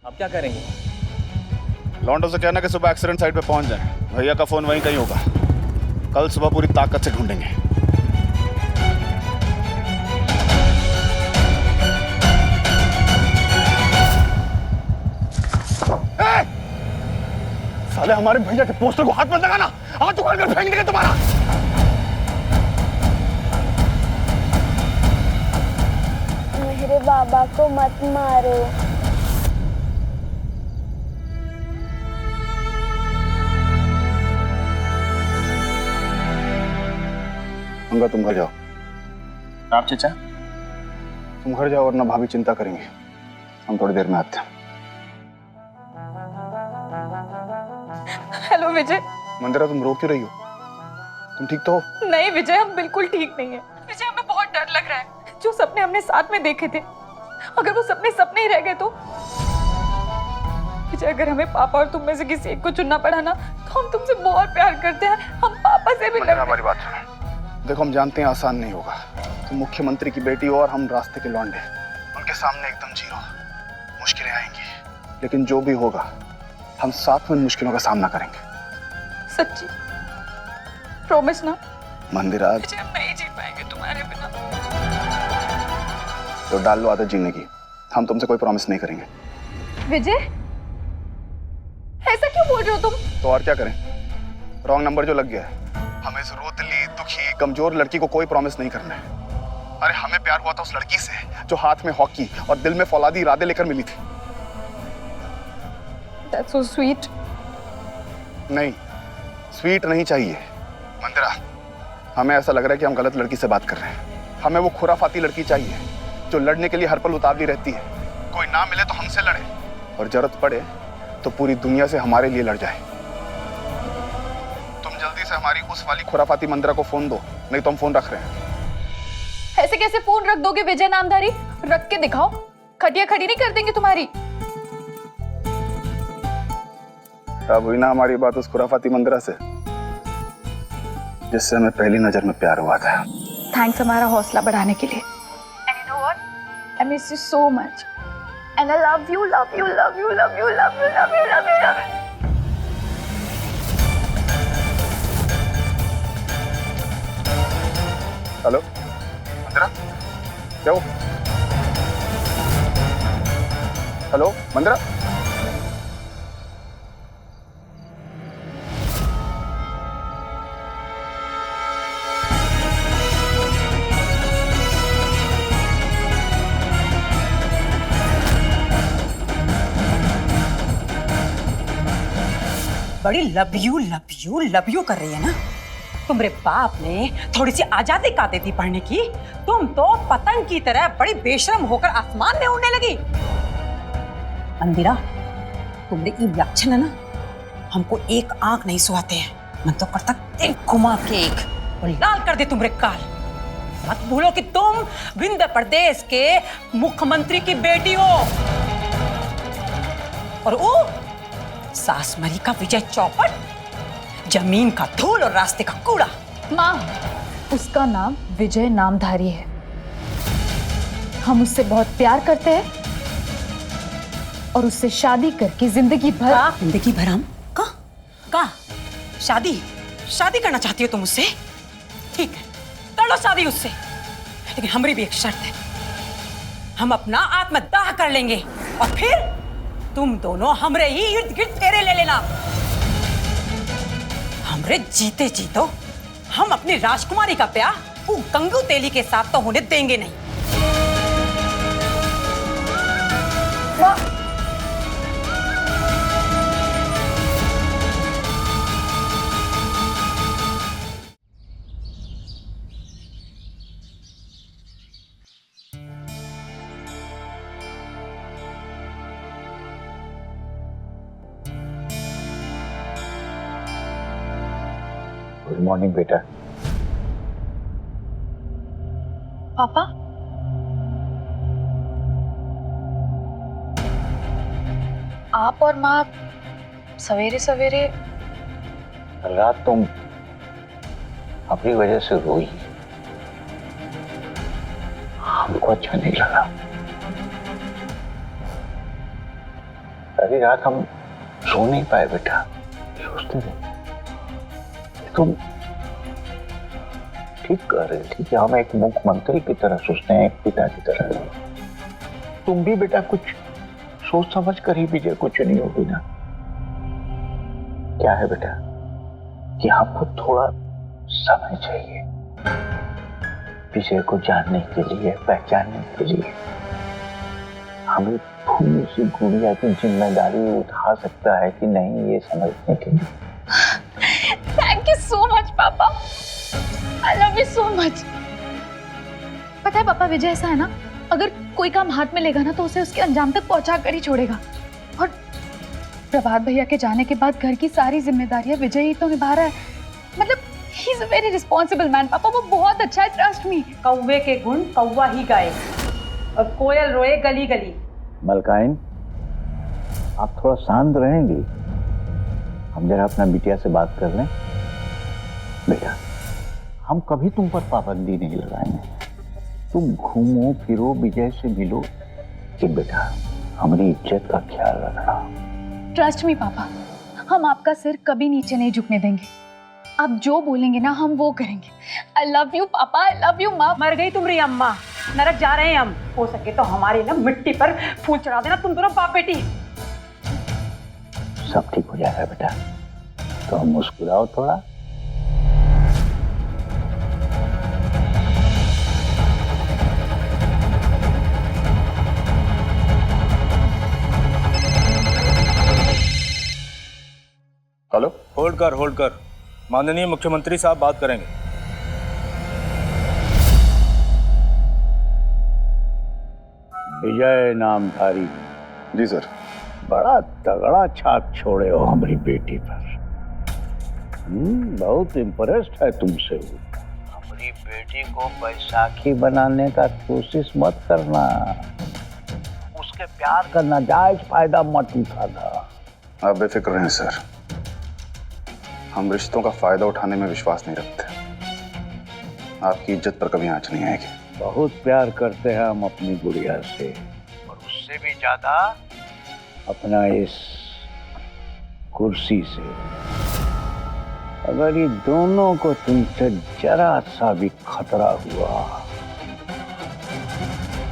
आप क्या करेंगे? लॉन्डो से कहना कि सुबह एक्सीडेंट साइट पे पहुंच जाए। भैया का फोन वहीं कहीं होगा। कल सुबह पूरी ताकत से ढूंढेंगे। साले हमारे भैया के पोस्टर को हाथ मत लगाना, हाथ उखाड़ कर फेंक देंगे तुम्हारा। मेरे बाबा को मत मारो। अंगा तुम घर जाओ। आप चचा? तुम घर जाओ वरना भाभी चिंता करेंगे। हम थोड़ी देर में आते हैं। हेलो विजय। मंदिरा तुम रो क्यों रही हो? तुम ठीक तो हो? नहीं विजय, हम बिल्कुल ठीक नहीं है। विजय हमें बहुत डर लग रहा है। जो सपने हमने साथ में देखे थे, अगर वो सपने सपने ही रह गए तो? विजय अगर हमें पापा और तुम में से किसी एक को चुनना पड़ा ना, तो हम तुमसे बहुत प्यार करते हैं। हम पापा से भी हमारी बात सुनो। देखो हम जानते हैं आसान नहीं होगा। तुम मुख्यमंत्री की बेटी हो और हम रास्ते के लौंडे। उनके सामने एकदम जीरो। मुश्किलें आएंगी, लेकिन जो भी होगा हम साथ में मुश्किलों का सामना करेंगे। सच्ची प्रॉमिस ना? मंदिरा विजय हम नहीं जी पाएंगे तुम्हारे बिना। तो डाल लो आदत जीने की। हम तुमसे कोई प्रॉमिस नहीं करेंगे। विजय ऐसा क्यों बोल रहे हो तुम? तो और क्या करें? रॉन्ग नंबर जो लग गया है। हमें इस रोतली दुखी कमजोर लड़की को कोई प्रॉमिस नहीं करना है। अरे हमें प्यार हुआ था उस लड़की से जो हाथ में हॉकी और दिल में फौलादी इरादे लेकर मिली थी। That's so sweet. नहीं, स्वीट नहीं चाहिए मंदिरा। हमें ऐसा लग रहा है कि हम गलत लड़की से बात कर रहे हैं। हमें वो खुराफाती लड़की चाहिए जो लड़ने के लिए हर पल उतावली रहती है। कोई ना मिले तो हमसे लड़े और जरूरत पड़े तो पूरी दुनिया से हमारे लिए लड़ जाए। तुम जल्दी से हमारी उस वाली खुराफाती मंदिरा को फोन दो, नहीं तो हम फोन रख रहे हैं। ऐसे कैसे फोन रख दोगे विजय नामधारी? रख के दिखाओ, खटिया खड़ी नहीं कर देंगे तुम्हारी। तब हुई ना हमारी बात उस खुराफाती मंदिरा से जिससे हमें पहली नजर में प्यार हुआ था। थैंक्स हमारा हौसला बढ़ाने के लिए। And you know what? I miss you so much. And I love you, love you, love you, love you, love you, love you, love you, love you. Hello Mandira, क्या हो? हेलो मंदिरा। बड़ी लव यू कर रही है ना। तुम्हारे बाप ने थोड़ी सी आजादी का दी थी पढ़ने की। तुम तो पतंग की तरह बड़ी बेशरम होकर आसमान में उड़ने लगी। मंदिरा, तुम्हारे ये लक्षण है ना, हमको एक आंख नहीं सुहाते हैं। मन तो करता एक घुमा के एक और लाल कर दे तुम्हारे काल। मत भूलो कि तुम विंध्य प्रदेश के मुख्यमंत्री की बेटी हो और वो सास मरी का विजय चौपट, जमीन का धूल और रास्ते का कूड़ा। माँ, उसका नाम विजय नामधारी है। हम उससे बहुत प्यार करते हैं और उससे शादी करके जिंदगी भर। जिंदगी भर हम का शादी करना चाहती हो तुम उससे? ठीक है, कर लो शादी उससे, लेकिन हमारी भी एक शर्त है। हम अपना आत्मदाह कर लेंगे और फिर तुम दोनों हमरे ही इर्द गिर्द फेरे ले लेना। हमरे जीते जीतो हम अपनी राजकुमारी का ब्याह वो गंगू तेली के साथ तो होने देंगे नहीं। गुड मॉर्निंग बेटा। पापा, आप और माँ सवेरे सवेरे। रात तुम अपनी वजह से रोई, हमको अच्छा नहीं लगा। सारी रात हम सो नहीं पाए बेटा, सोचते रहे। तुम ठीक कह रहे थी कि हम एक मुख्यमंत्री की तरह सोचते हैं, एक पिता की तरह। तुम भी बेटा कुछ सोच समझ कर ही विजय को चुनी होगी ना। क्या है बेटा कि आपको थोड़ा समय चाहिए विजय को जानने के लिए, पहचानने के लिए। हमें भूमि से गुड़िया की जिम्मेदारी उठा सकता है कि नहीं, ये समझने के लिए। थैंक यू सो मच पापा, I love you so much. पता है पापा, विजय ऐसा है ना, अगर कोई काम हाथ में लेगा ना तो उसे उसके अंजाम तक पहुंचा कर ही छोड़ेगा। और प्रभात भैया के जाने के बाद घर की सारी जिम्मेदारियां विजय ही तो निभा रहा है। मतलब he is a very responsible man पापा, वो बहुत अच्छा है, ट्रस्ट मी। कौवे के गुण कौवा ही गाए और कोयल रोए गली गली। मलकाइन, आप थोड़ा शांत रहेंगी? हम जरा अपना बिटिया से बात कर लें। बेटा, हम कभी तुम पर पाबंदी नहीं लगाएंगे। तुम घूमो फिरो, विजय से मिलो, कि बेटा हमारी इज्जत का ख्याल रखना। ट्रस्ट मी पापा, हम आपका सिर कभी नीचे नहीं झुकने देंगे। आप जो बोलेंगे ना हम वो करेंगे। आई लव यू पापा, आई लव यू माँ। मर गई तुम्हारी अम्मा, नरक जा रहे हैं हम। हो सके तो हमारी ना मिट्टी पर फूल चढ़ा देना तुम दोनों बाप बेटी। सब ठीक हो जाएगा बेटा, तो हम मुस्कुराओ थोड़ा। हेलो, होल्ड कर। माननीय मुख्यमंत्री साहब बात करेंगे। विजय नामधारी, जी सर। बड़ा तगड़ा छाप छोड़े हो हमारी बेटी पर। बहुत इम्प्रेस्ड है तुमसे वो। हमारी बेटी को बैसाखी बनाने का कोशिश मत करना, उसके प्यार का नाजायज फायदा मत उठाना। आप बेफिक्र रहें सर, हम रिश्तों का फायदा उठाने में विश्वास नहीं रखते। आपकी इज्जत पर कभी आंच नहीं आएगी। बहुत प्यार करते हैं हम अपनी गुड़िया से, और उससे भी ज्यादा अपना इस कुर्सी से। अगर ये दोनों को तुमसे जरा सा भी खतरा हुआ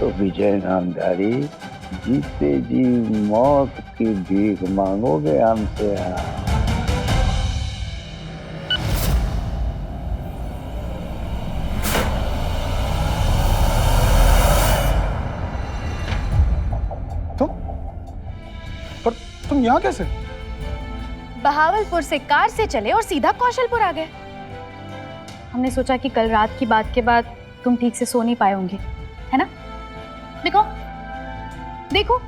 तो विजय नामधारी जीते जी मौत की भीख मांगोगे हमसे। तुम यहाँ कैसे? बहावलपुर से कार से चले और सीधा कौशलपुर आ गए। हमने सोचा कि कल रात की बात के बाद तुम ठीक से सो नहीं पाए होंगे, है ना? देखो देखो,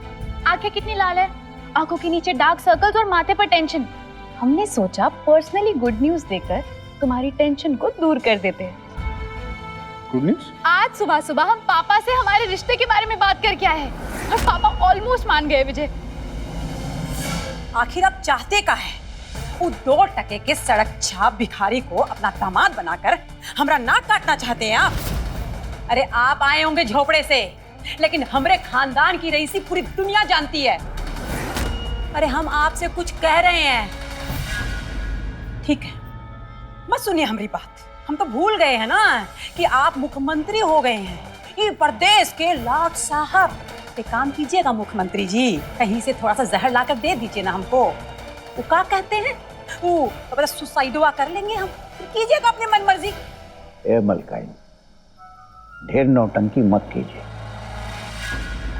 आंखें कितनी लाल है, आंखों के नीचे डार्क सर्कल्स और माथे पर टेंशन। हमने सोचा पर्सनली गुड न्यूज देकर तुम्हारी टेंशन को दूर कर देते हैं। Good news? आज सुबह सुबह हम पापा से हमारे रिश्ते के बारे में बात करके आए हैं और पापा ऑलमोस्ट मान गए विजय। आखिर आप चाहते क्या है? वो 2 टके के सड़क छाप भिखारी को अपना दामाद बनाकर हमरा नाक काटना चाहते हैं आप? अरे आप आए होंगे झोपड़े से, लेकिन हमरे खानदान की रईसी पूरी दुनिया जानती है। अरे हम आपसे कुछ कह रहे हैं, ठीक है? मत सुनिए हमारी बात। हम तो भूल गए हैं ना कि आप मुख्यमंत्री हो गए हैं, ये प्रदेश के लाट साहब। एक काम कीजिएगा मुख्यमंत्री जी, कहीं से थोड़ा सा जहर लाकर दे दीजिए ना हमको। वो क्या कहते हैं, वो तो सुसाइडवा कर लेंगे हम। कीजिएगा अपनी मन मर्जी। ए मलकाइन, ढेर नौटंकी मत कीजिए।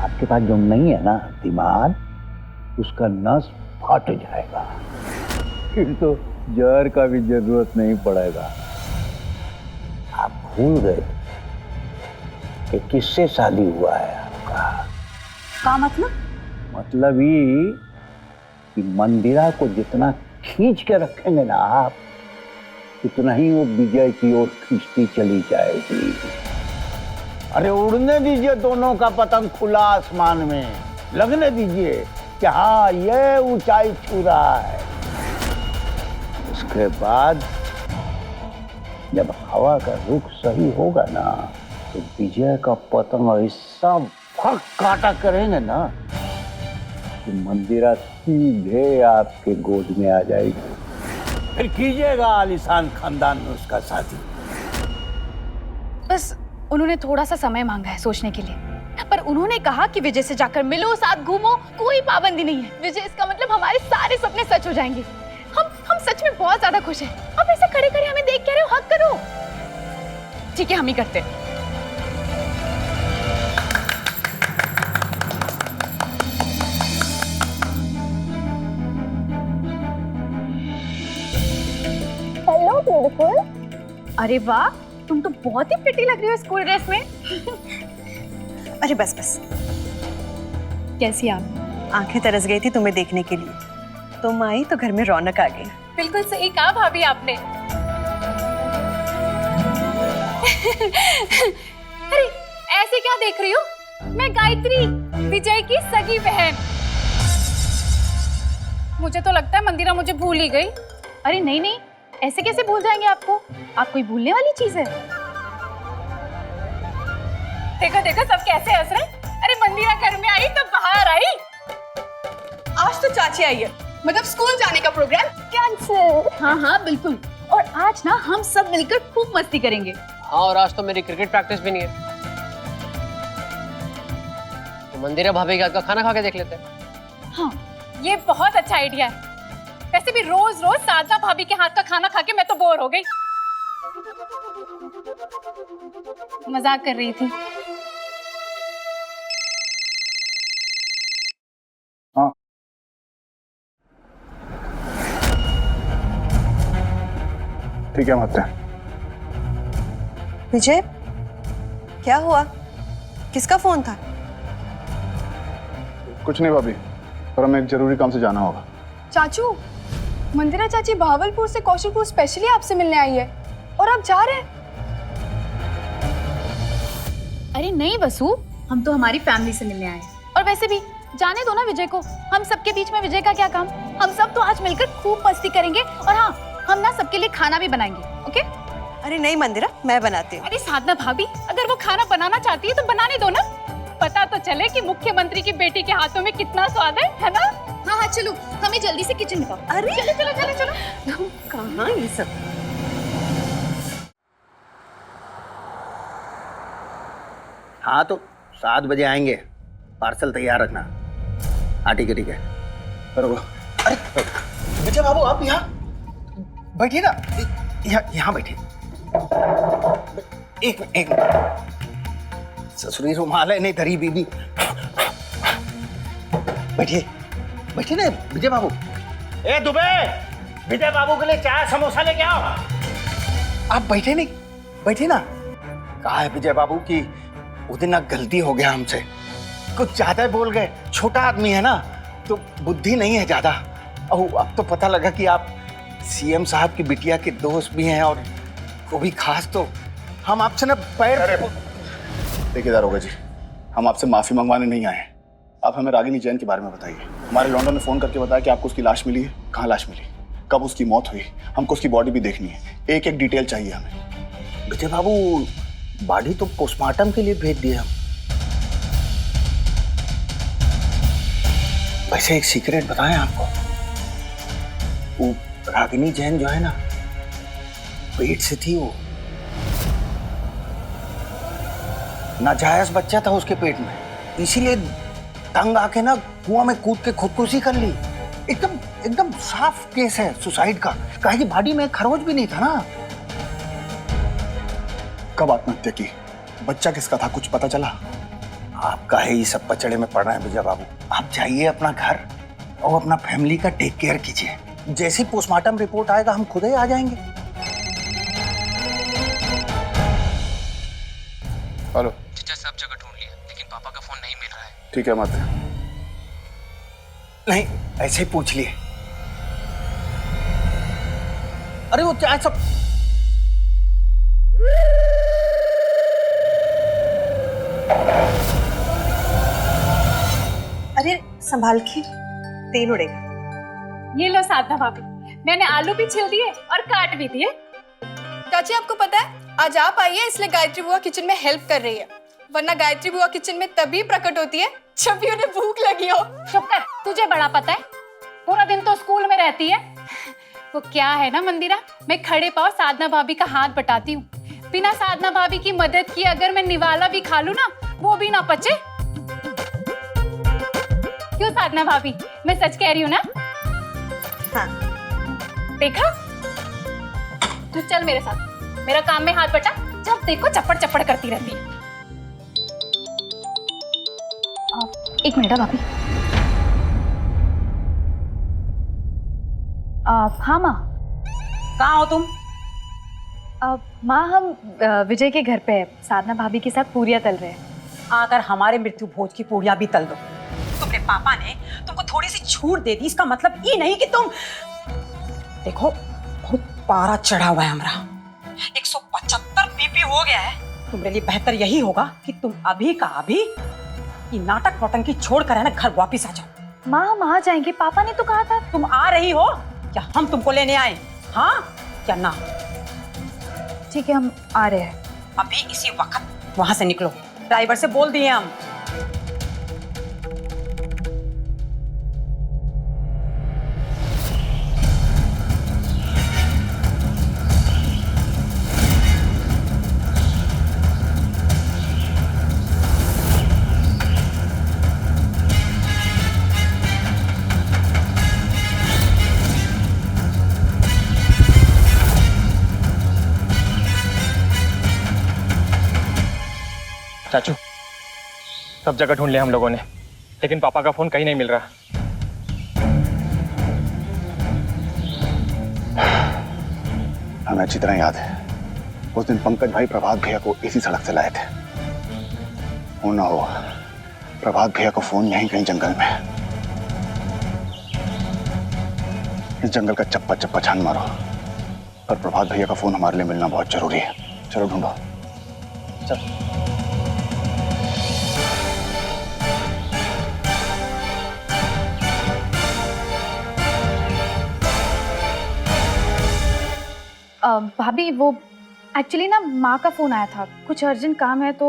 आपके पास जो नहीं है ना दिमाग, उसका नस फट जाएगा, फिर तो जहर का भी जरूरत नहीं पड़ेगा। आप भूल गए कि किससे शादी हुआ है आपका? का मतलब? मतलब ये कि मंदिरा को जितना खींच के रखेंगे ना आप, उतना ही वो विजय की ओर खींचती चली जाएगी। अरे उड़ने दीजिए दोनों का पतंग खुला आसमान में, लगने दीजिए कि हाँ ये ऊंचाई छू रहा है। उसके बाद जब हवा का रुख सही होगा ना, तो विजय का पतंग ऐसा फक काटा करेंगे ना कि मंदिरा सीधे आपके गोद में आ जाएगी, फिर कीजिएगा आलिशान खानदान में उसका शादी। बस उन्होंने थोड़ा सा समय मांगा है सोचने के लिए, पर उन्होंने कहा कि विजय से जाकर मिलो, साथ घूमो, कोई पाबंदी नहीं है। विजय, इसका मतलब हमारे सारे सपने सच हो जाएंगे। हम सच में बहुत ज्यादा खुश हैं। अब ऐसे खड़े खड़े हमें देख क्या रहे हो? हक करो। ठीक है, हम ही करते हैं। Hello beautiful. अरे वाह, तुम तो बहुत ही प्रिटी लग रही हो स्कूल ड्रेस में। अरे बस बस, कैसी आप? आंखें तरस गई थी तुम्हें देखने के लिए, तुम आई तो घर में रौनक आ गई। बिल्कुल सही कहा भाभी आपने। अरे ऐसे क्या देख रही हो? मैं गायत्री, विजय की सगी बहन। मुझे तो लगता है मंदिरा मुझे भूल ही गई। अरे नहीं नहीं, ऐसे कैसे भूल जाएंगे आपको? आप कोई भूलने वाली चीज है? देखो देखो सब कैसे हंस रहे। अरे मंदिरा घर में आई तो बाहर आई। आज तो चाची आई है, मतलब स्कूल जाने का प्रोग्राम कैंसिल। हाँ हाँ बिल्कुल, और आज ना हम सब मिलकर खूब मस्ती करेंगे। हाँ, और आज तो मेरी क्रिकेट प्रैक्टिस भी नहीं है, तो मंदिरा भाभी के हाथ का खाना खा के देख लेते हैं। हाँ, ये बहुत अच्छा आइडिया है। वैसे भी रोज रोज साधना भाभी के हाथ का खाना खा के मैं तो बोर हो गई। मजाक कर रही थी। हाँ, ठीक है, हम आते हैं। विजय, क्या हुआ? किसका फोन था? कुछ नहीं भाभी, पर हमें एक जरूरी काम से जाना होगा। चाचू, मंदिरा चाची भावलपुर से कौशलपुर स्पेशली आपसे मिलने आई है और आप जा रहे हैं? अरे नहीं वसु, हम तो हमारी फैमिली से मिलने आए हैं। और वैसे भी जाने दो ना विजय को, हम सबके बीच में विजय का क्या काम? हम सब तो आज मिलकर खूब मस्ती करेंगे, और हाँ, हम ना सबके लिए खाना भी बनाएंगे। ओके? अरे नहीं मंदिरा, मैं बनाती हूँ। अरे साधना भाभी, अगर वो खाना बनाना चाहती है तो बनाने दो ना, पता तो चले कि मुख्यमंत्री की बेटी के हाथों में कितना स्वाद है ना? हाँ हाँ चलो, हमें जल्दी से किचन में जाओ। अरे चलो चलो चलो चलो। कहाँ ये सब? हाँ तो 7 बजे आएंगे, पार्सल तैयार रखना। हाँ ठीक है ठीक है। अरे विजय बाबू, आप यहाँ बैठिए ना, यहाँ बैठिए। एक ससुरी रुमाल है नहीं धरी बीबी। बैठिए बैठिए ना विजय बाबू। ए दुबे, विजय बाबू के लिए चाय समोसा लेके आओ। आप बैठे नहीं, बैठिए ना। कहा है विजय बाबू की उस दिन ना गलती हो गया हमसे, कुछ ज्यादा बोल गए। छोटा आदमी है ना, तो बुद्धि नहीं है ज्यादा। और अब तो पता लगा कि आप सीएम साहब की बिटिया के दोस्त भी हैं, और वो भी खास। तो हम आपसे ना पैर। देखिए दारोगा जी, हम आपसे माफी मंगवाने नहीं आए हैं। आप हमें रागिनी जैन के बारे में बताइए। हमारे लॉन्डन ने फोन करके बताया कि आपको उसकी लाश मिली है। कहाँ लाश मिली, कब उसकी मौत हुई, हमको उसकी बॉडी भी देखनी है। एक एक डिटेल चाहिए हमें। विजय बाबू, बॉडी तो पोस्टमार्टम के लिए भेज दिए हम। वैसे एक सीक्रेट बताएं आपको, वो रागिनी जैन जो है ना, पेट से थी वो। नाजायज बच्चा था उसके पेट में, इसीलिए तंग आके ना कुआं में कूद के खुदकुशी कर ली। एकदम एकदम साफ केस है सुसाइड का। कहे कि बॉडी में खरोच भी नहीं था ना। कब आत्महत्या की, बच्चा किसका था, कुछ पता चला? आपका है ये सब पचड़े में पड़ रहे हैं विजय बाबू। आप जाइए अपना घर और अपना फैमिली का टेक केयर कीजिए। जैसी पोस्टमार्टम रिपोर्ट आएगा हम खुद ही आ जाएंगे। हेलो, चाचा सब जगह ढूंढ लिया, लेकिन पापा का फोन नहीं मिल रहा है। ठीक है, मत। नहीं, ऐसे ही पूछ लिए। अरे वो चाय सब। अरे संभाल के, तेल उड़ेगा। ये लो साधना भाभी, मैंने आलू भी छिल दिए और काट भी दिए। चाची, आपको पता है आज आप आई है इसलिए गायत्री बुआ किचन में हेल्प कर रही है, वरना गायत्री बुआ किचन में तभी प्रकट होती है जब भी उन्हें भूख लगी हो। चुप कर, तुझे बड़ा पता है, पूरा दिन तो स्कूल में रहती है। वो क्या है ना मंदिरा, मैं खड़े पाँव साधना भाभी का हाथ बटाती हूँ। बिना साधना भाभी की मदद किए अगर मैं निवाला भी खा लूँ ना, वो भी ना पचे। क्यों साधना भाभी, मैं सच कह रही हूँ ना? हाँ। देखा, तू चल मेरे साथ, मेरा काम में हाथ बटा, जब देखो चप्पड़ चप्पड़ करती रहती है। एक मिनट भाभी। हाँ माँ। कहाँ हो तुम? माँ हम विजय के घर पे साधना भाभी के साथ पूरियाँ तल रहे हैं। आकर हमारे मृत्यु भोज की पूड़ियाँ भी तल दो। तुम्हारे पापा ने तुमको थोड़ी सी छूट दे दी, इसका मतलब ये नहीं कि तुम देखो बहुत पारा चढ़ा हुआ है हमारा, 175 बीपी हो गया है। तुम्हारे लिए बेहतर यही होगा कि तुम अभी का अभी ये नाटक नौटंकी छोड़ कर है ना घर वापिस आ जाओ। माँ हम आ जाएंगे, पापा ने तो कहा था। तुम आ रही हो या हम तुमको लेने आए? हाँ या ना? ठीक है, हम आ रहे हैं। अभी इसी वक्त वहां से निकलो, ड्राइवर से बोल दिए हम। चाचू, सब जगह ढूंढ लिया हम लोगों ने, लेकिन पापा का फोन कहीं नहीं मिल रहा। हमें अच्छी तरह याद है, उस दिन पंकज भाई प्रभात भैया को इसी सड़क से लाए थे। हो ना हो, प्रभात भैया को फोन यहीं कहीं जंगल में। इस जंगल का चप्पा चप्पा छान मारो, पर प्रभात भैया का फोन हमारे लिए मिलना बहुत जरूरी है। चलो ढूंढो। चल। भाभी वो एक्चुअली ना माँ का फोन आया था, कुछ अर्जेंट काम है तो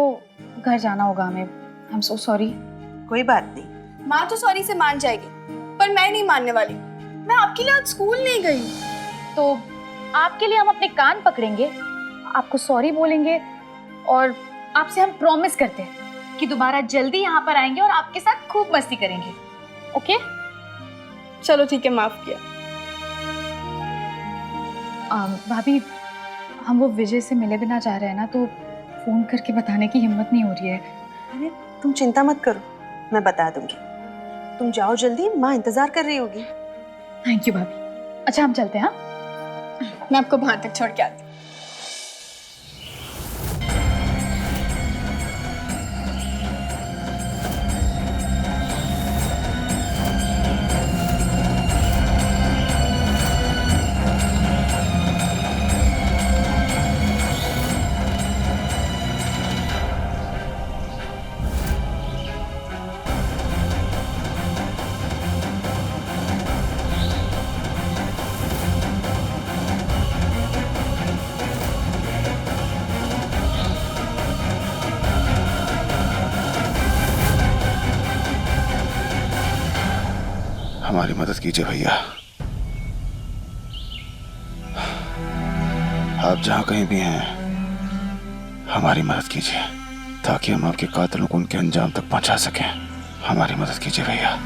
घर जाना होगा हमें। I am so sorry. कोई बात नहीं। माँ तो सॉरी से मान जाएगी, पर मैं नहीं मानने वाली। मैं आपके लिए आज स्कूल नहीं गई। तो आपके लिए हम अपने कान पकड़ेंगे, आपको सॉरी बोलेंगे और आपसे हम प्रॉमिस करते हैं कि दोबारा जल्दी यहाँ पर आएंगे और आपके साथ खूब मस्ती करेंगे। ओके? चलो ठीक है, माफ किया। भाभी हम वो विजय से मिले बिना जा रहे हैं ना, तो फोन करके बताने की हिम्मत नहीं हो रही है। अरे तुम चिंता मत करो, मैं बता दूंगी। तुम जाओ जल्दी, माँ इंतजार कर रही होगी। थैंक यू भाभी। अच्छा हम चलते हैं। हाँ, मैं आपको बाहर तक छोड़ के आती हूँ। हमारी मदद कीजिए भैया। आप जहां कहीं भी हैं, हमारी मदद कीजिए ताकि हम आपके कातिलों को उनके अंजाम तक पहुंचा सकें। हमारी मदद कीजिए भैया।